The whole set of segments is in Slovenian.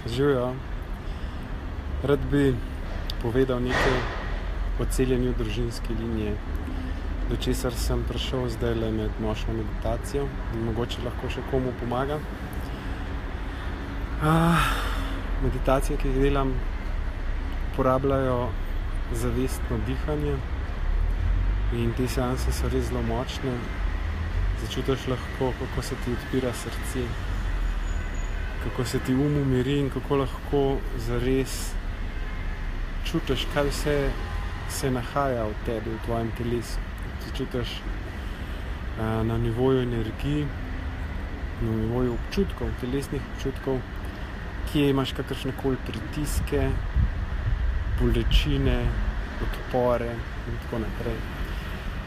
Živjo. Rad bi povedal nekaj o celjenju družinske linije, do česar sem prišel zdajle med nočno meditacijo in mogoče lahko še komu pomaga. Meditacije, ki jih delam, uporabljajo zavestno dihanje in te seanse so res zelo močne. Začutiš lahko, kako se ti odpira srce, kako se ti umiri in kako lahko zares čutiš, kaj vse se nahaja v tebi, v tvojem telesu. Čutiš na nivoju energij, na nivoju občutkov, telesnih občutkov, kje imaš kakršnekoli pritiske, bolečine, odpore in tako naprej.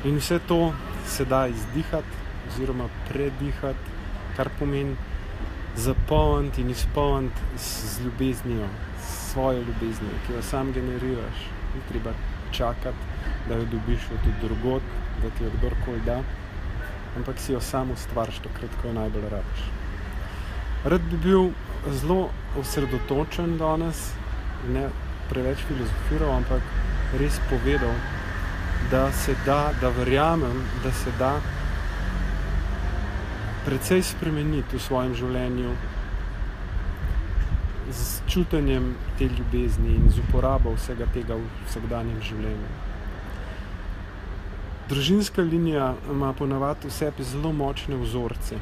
In vse to se da izdihati oziroma predihati, kar pomeni zapolniti in izpolniti z ljubeznijo, s svojo ljubeznijo, ki jo sam generiraš. Ni treba čakati, da jo dobiš od drugod, da ti jo kdorkoli da, ampak si jo sam ustvariš takrat, ko jo najbolj rabiš. Rad bi bil zelo osredotočen danes, ne preveč filozofiral, ampak res povedal, da se da, da verjamem, da se da precej spremeniti v svojem življenju z čutenjem te ljubezni in z uporabo vsega tega v vsakdanjem življenju. Družinska linija ima ponavadi v sebi zelo močne vzorce.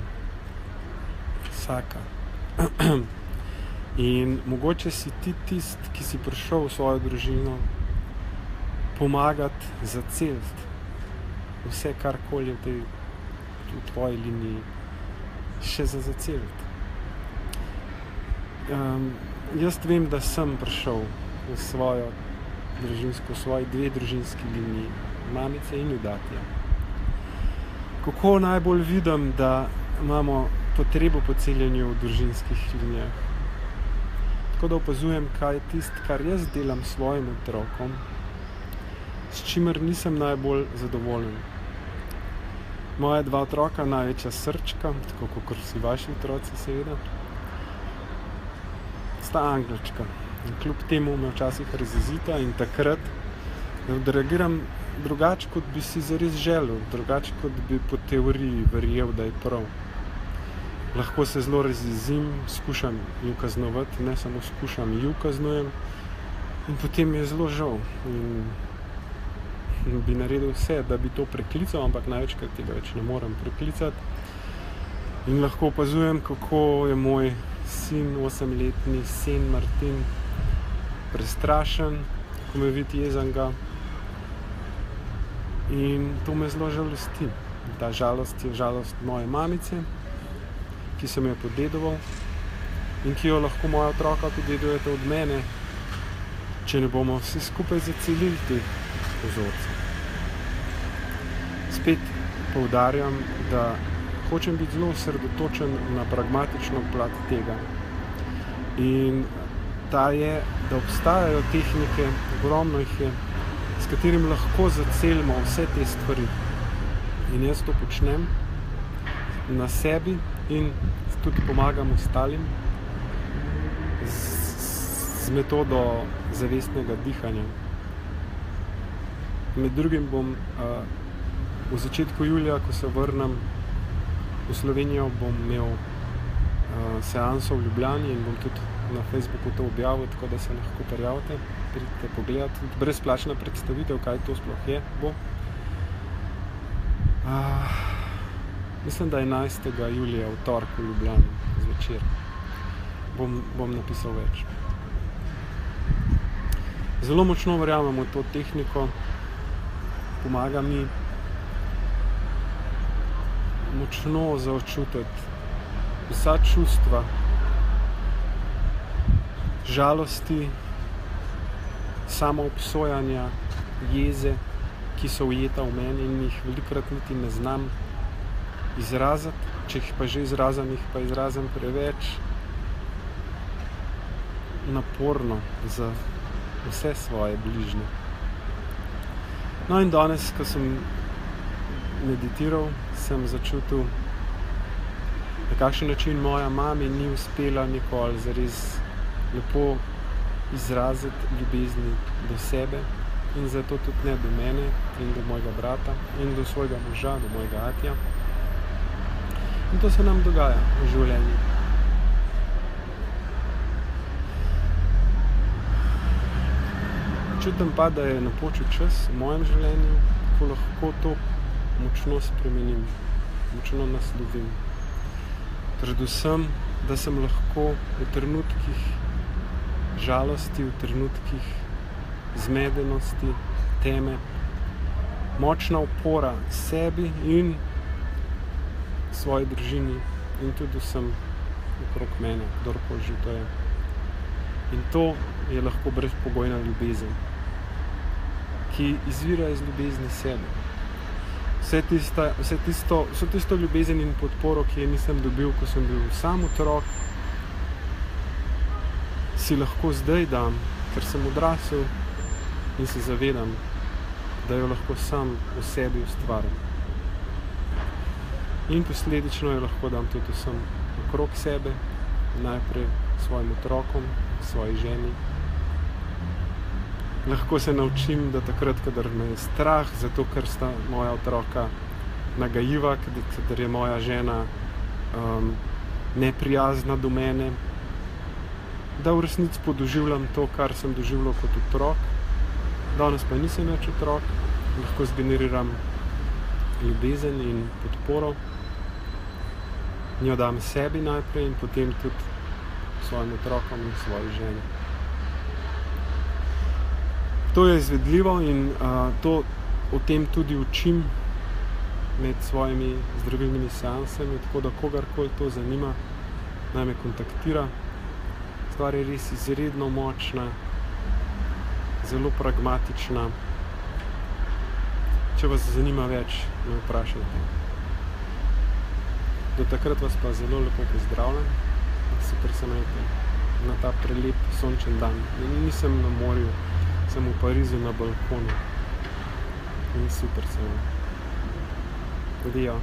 Vsaka. In mogoče si ti tist, ki si prišel v svojo družino pomagati zaceliti vse, karkoli v tvoji liniji še za zaceliti. Jaz vem, da sem prišel v svojo družinsko, v svoji dve družinski liniji, mamice in Judatija. Kako najbolj vidim, da imamo potrebo po celjenju v družinskih linijah. Tako da opazujem, kaj je tisto, kar jaz delam s svojim otrokom, s čimer nisem najbolj zadovoljen. Moja dva otroka, največja srčka, tako kot vsi vaši otroci seveda, sta angelčka. In kljub temu me včasih razjezita in takrat odreagiram drugače, kot bi si zares želel, drugače, kot bi po teoriji verjel, da je prav. Lahko se zelo razjezim, skušam ju kaznovati, ne samo skušam, ju kaznujem in potem je zelo žal. In bi naredil vse, da bi to preklical, ampak največkrat tega več ne morem preklicati. In lahko opazujem, kako je moj sin, 8-letni sin Martin, prestrašen, ko me vidi jezanga. In to me zelo žalosti. Ta žalost je žalost moje mamice, ki sem jo podedoval in ki jo lahko moja otroka podedujete od mene, če ne bomo vsi skupaj zacelili teh vzorcev. Spet poudarjam, da hočem biti zelo osredotočen na pragmatično plat tega. In ta je, da obstajajo tehnike, ogromno jih je, s katerim lahko zacelimo vse te stvari. In jaz to počnem na sebi in tudi pomagam ostalim z metodo zavestnega dihanja. Med drugim bom v začetku julija, ko se vrnem v Slovenijo, bom imel seanso v Ljubljani in bom tudi na Facebooku to objavil, tako da se lahko prijavite, pridite pogledati. Brezplačna predstavitev, kaj to sploh je, bo. Mislim, da 11. julija v torek v Ljubljani zvečer. Bom napisal več. Zelo močno verjamem v to tehniko, pomaga mi močno zaobčutiti vsa čustva, žalosti, samoobsojanja, jeze, ki so ujeta v meni in jih velikokrat niti ne znam izraziti. Če jih pa že izrazim, jih pa izrazim preveč naporno za vse svoje bližnje. No in danes, ko sem meditiral, sem začutil, na kakšen način moja mami ni uspela nikoli zares lepo izraziti ljubezni do sebe in zato tudi ne do mene in do mojega brata in do svojega moža, do mojega atija. In to se nam dogaja v življenju. Čutim pa, da je napočil čas v mojem življenju, ko lahko to močno spremenim, močno naslovim. Predvsem, da sem lahko v trenutkih žalosti, v trenutkih zmedenosti, teme, močna opora sebi in svoji družini in tudi vsem okrog mene, kdorkoli že to je. In to je lahko brezpogojna ljubezen, ki izvira iz ljubezni sebe. Vso tisto ljubezen in podporo, ki je nisem dobil, ko sem bil sam otrok, si lahko zdaj dam, ker sem odrasel in se zavedam, da jo lahko sam v sebi ustvarim. In posledično jo lahko dam tudi vsem okrog sebe, najprej svojim otrokom, svoji ženi. Lahko se naučim, da takrat, kadar me je strah, zato ker sta moja otroka nagajiva, kadar je moja žena neprijazna do mene, da v resnici podoživljam to, kar sem doživljal kot otrok. Danes pa nisem več otrok, lahko zgeneriram ljubezen in podporo, njo dam sebi najprej in potem tudi svojim otrokom in svoji ženi. To je izvedljivo in o tem tudi učim med svojimi zdravilnimi seansami, tako da kogarkoli to zanima, naj me kontaktira. Stvar je res izredno močna, zelo pragmatična. Če vas zanima več, me vprašajte. Do takrat vas pa zelo lepo pozdravljam, super se imejte na ta prelep sončen dan. Nisem na morju, sem v Parizu na balkonu in super se imam. Adijo.